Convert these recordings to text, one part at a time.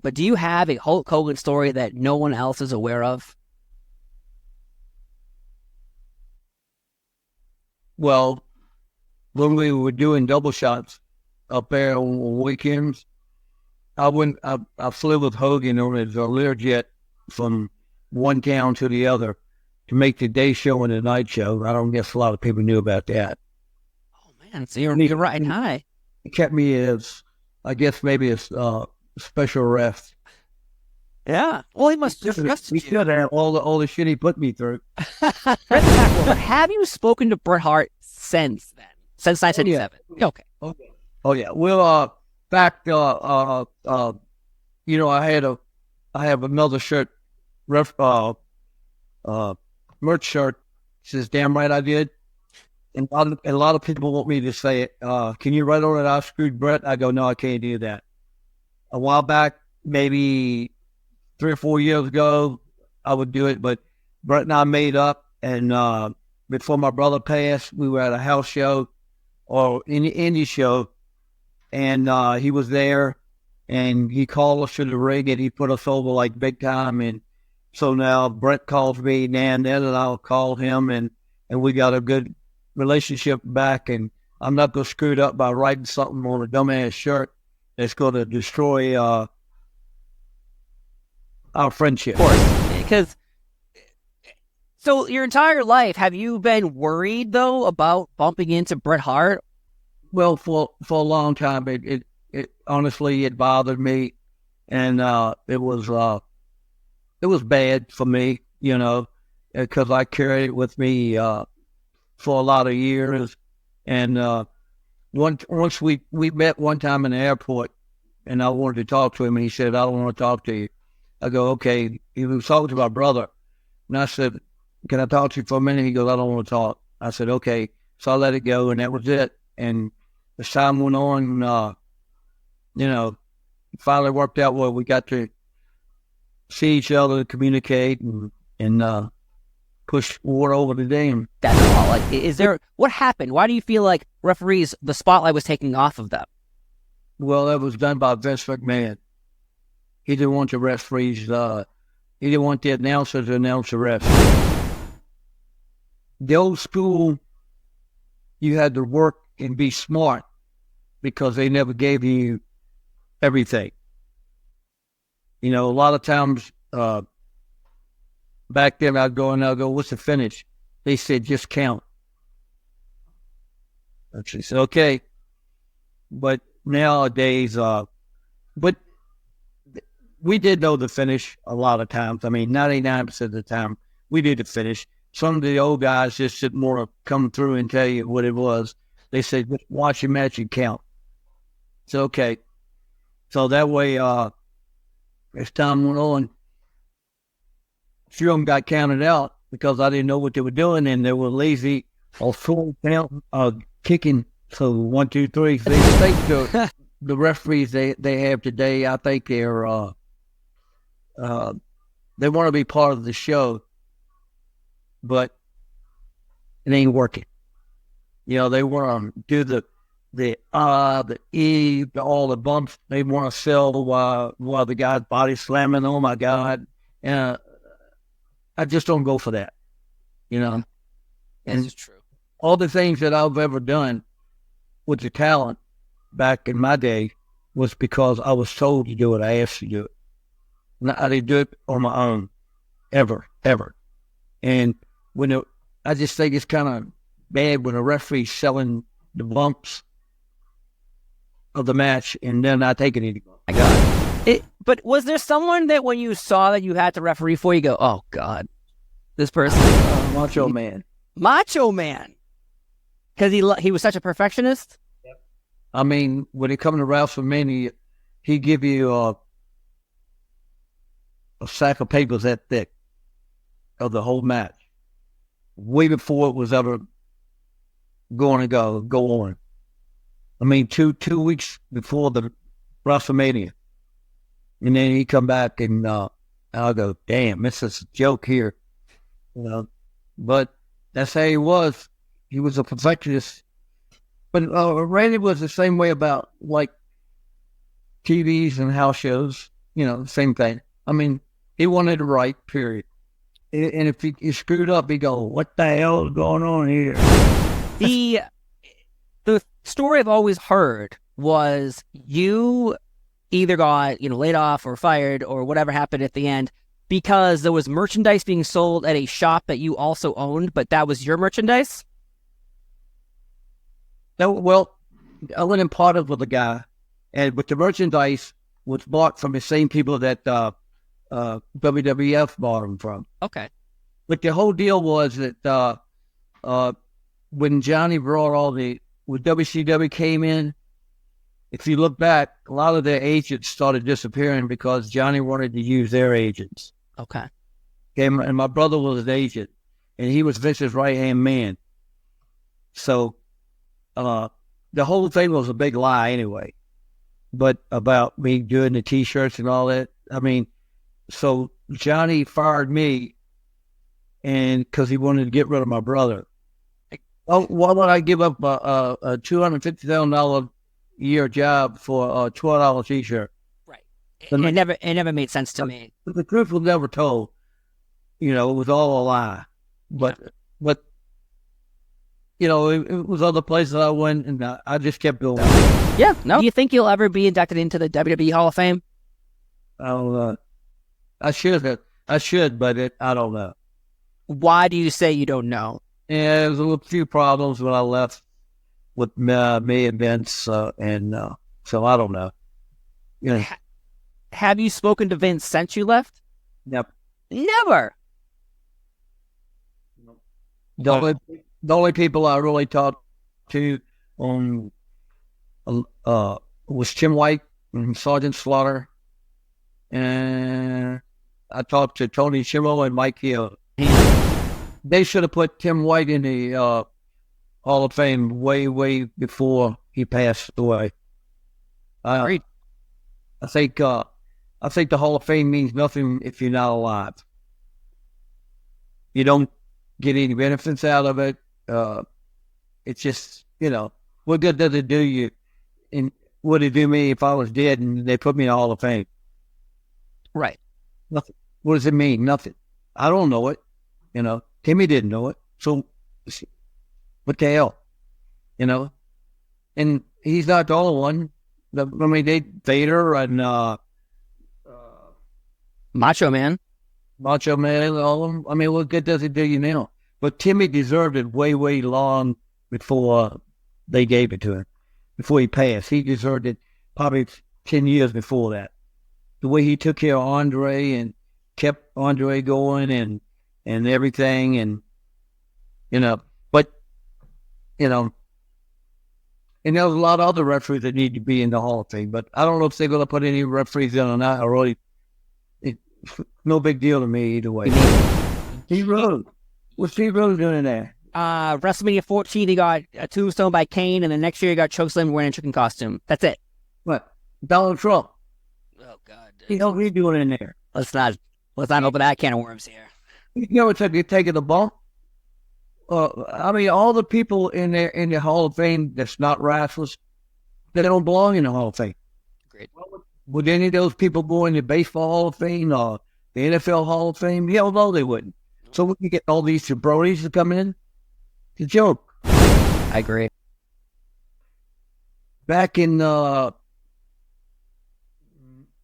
but do you have a Hulk Hogan story that no one else is aware of? Well, when we were doing double shots up there on weekends, I flew with Hogan on his Learjet from one town to the other to make the day show and the night show. I don't guess a lot of people knew about that. Oh man, so you're riding high. He kept me as, I guess, maybe as special ref. Yeah. Well, he must have trusted He you. should have all the shit he put me through. Have you spoken to Bret Hart since then? Since 1987? Yeah. Okay. Oh yeah. Well, back you know, I have another shirt, ref merch shirt. Says damn right I did. And a lot of people want me to say it. Can you write on it, I screwed Bret? I go, no, I can't do that. A while back, maybe 3 or 4 years ago, I would do it, but Bret and I made up, and before my brother passed, we were at a house show or in the indie show, and he was there, and he called us to the ring, and he put us over like big time, and so now Bret calls me now and then, and I'll call him, and we got a good relationship back, and I'm not going to screw it up by writing something on a dumbass shirt that's going to destroy our friendship. Of course. Because, so your entire life, have you been worried, though, about bumping into Bret Hart? Well, for a long time, it honestly, it bothered me, and it was bad for me, you know, because I carried it with me for a lot of years. And once we met one time in the airport, and I wanted to talk to him, and he said, I don't want to talk to you. I go, okay. He was talking to my brother, and I said, can I talk to you for a minute? He goes, I don't want to talk. I said, okay. So I let it go, and that was it. And as time went on, you know, it finally worked out where we got to see each other, communicate, and push water over the dam. That's all. Like, is there, what happened? Why do you feel like referees, the spotlight was taken off of them? Well, that was done by Vince McMahon. He didn't want the referees, he didn't want the announcers to announce the refs. The old school, you had to work and be smart because they never gave you everything. You know, a lot of times back then I'd go, what's the finish? They said, just count. And she said, okay. But nowadays, but we did know the finish a lot of times. I mean, 99% of the time, we did the finish. Some of the old guys just didn't want to come through and tell you what it was. They said, just watch your match and count. It's okay. So that way, as time went on, a few of them got counted out because I didn't know what they were doing, and they were lazy or full count, kicking. So 1, 2, 3. They think the referees they have today, I think they're they want to be part of the show, but it ain't working. You know, they want to do the E, all the bumps. They want to sell while the guy's body slamming. Oh my God! And I just don't go for that. You know, And it's true. all the things that I've ever done with the talent back in my day was because I was told to do it. I asked to do it. I didn't do it on my own, ever. And I just think it's kind of bad when a referee's selling the bumps of the match and they're not taking it anymore. My God. But was there someone that when you saw that you had to referee for, you go, oh God, this person? Macho Man. Macho Man. Because he was such a perfectionist? I mean, when it comes to WrestleMania, he give you a sack of papers that thick of the whole match, way before it was ever going to go on. I mean, two weeks before the WrestleMania, and then he come back and I'll go, damn, this is a joke here, you know. But that's how he was. He was a perfectionist. But Randy was the same way about like TVs and house shows. same thing. I mean, he wanted it right, period. And if he screwed up, he go, "What the hell is going on here?" The the story I've always heard was you either got, laid off or fired or whatever happened at the end because there was merchandise being sold at a shop that you also owned, but that was your merchandise? No, well, I went and parted with a guy, but the merchandise was bought from the same people that WWF bought them from. Okay. But the whole deal was that when Johnny brought when WCW came in, if you look back, a lot of their agents started disappearing because Johnny wanted to use their agents. Okay. And my brother was an agent, and he was Vince's right-hand man. So the whole thing was a big lie anyway. But about me doing the T-shirts and all that, I mean, so Johnny fired me, and because he wanted to get rid of my brother. Oh, why would I give up a $250,000 a year job for a $12 T-shirt? Right. It never made sense to me. The truth was never told. It was all a lie. But it was other places I went, and I just kept going. Yeah. No. Do you think you'll ever be inducted into the WWE Hall of Fame? I don't know. I should, but I don't know. Why do you say you don't know? Yeah, there was a few problems when I left with me and Vince, and so I don't know. Have you spoken to Vince since you left? Yep. Never. The only people I really talked to was Tim White and Sergeant Slaughter, and I talked to Tony Schimmel and Mike Hill. They should have put Tim White in the Hall of Fame way before he passed away. Great. I think the Hall of Fame means nothing if you're not alive. You don't get any benefits out of it. It's just, what good does it do you? And would it do me if I was dead and they put me in the Hall of Fame? Right. Nothing. What does it mean? Nothing. I don't know it. Timmy didn't know it. So what the hell? And he's not the only one. Vader and Macho Man. Macho Man, all of them. I mean, what good does it do you now? But Timmy deserved it way long before they gave it to him. Before he passed, he deserved it probably 10 years before that. The way he took care of Andre and kept Andre going and everything, and but and there's a lot of other referees that need to be in the Hall of Fame, but I don't know if they're going to put any referees in or not. No big deal to me either way. Steve Rose. What's Steve Rose doing in there? WrestleMania 14, he got a tombstone by Kane, and the next year he got chokeslammed wearing a chicken costume. That's it. What? Donald Trump. Oh God. What the hell are you doing in there? Let's not open that can of worms here. It's like you're taking a bump. I mean, all the people in the Hall of Fame that's not wrestlers, they don't belong in the Hall of Fame. Great. Would any of those people go in the Baseball Hall of Fame or the NFL Hall of Fame? Hell no, they wouldn't. So we can get all these jabronis to come in. It's a joke. I agree. Back in, what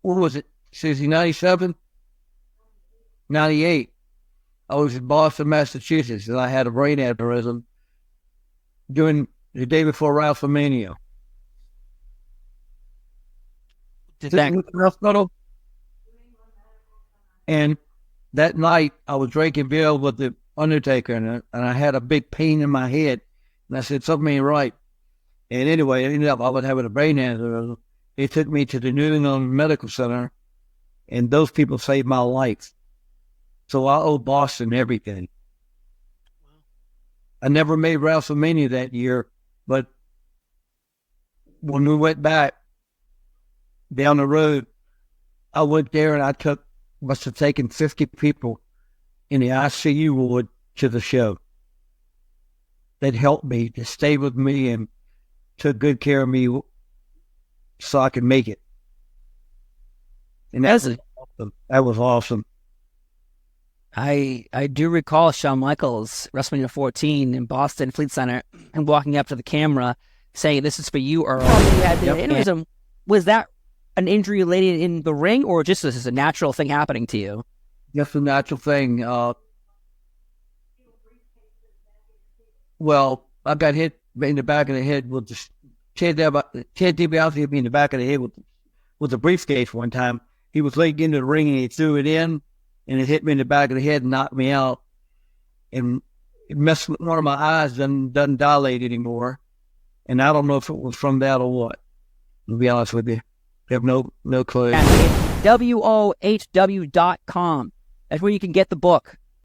was it, 97? 98. I was in Boston, Massachusetts, and I had a brain aneurysm during the day before WrestleMania. And that night, I was drinking beer with the Undertaker, and I had a big pain in my head. And I said, something ain't right. And anyway, I ended up, I was having a brain aneurysm. They took me to the New England Medical Center, and those people saved my life. So I owe Boston everything. I never made WrestleMania that year, but when we went back down the road, I went there and I must have taken 50 people in the ICU ward to the show that helped me, to stay with me and took good care of me so I could make it. and that was awesome. That was awesome. I do recall Shawn Michaels WrestleMania 14 in Boston Fleet Center and walking up to the camera saying, "This is for you, Earl." You had the aneurysm. Was that an injury related in the ring, or just this is a natural thing happening to you? Just a natural thing. Well, I got hit in the back of the head with the Ted DiBiase hit me in the back of the head with a briefcase one time. He was late into the ring and he threw it in, and it hit me in the back of the head and knocked me out. And it messed with one of my eyes, doesn't dilate anymore. And I don't know if it was from that or what. To be honest with you, I have no clue. WOHW.com. That's where you can get the book.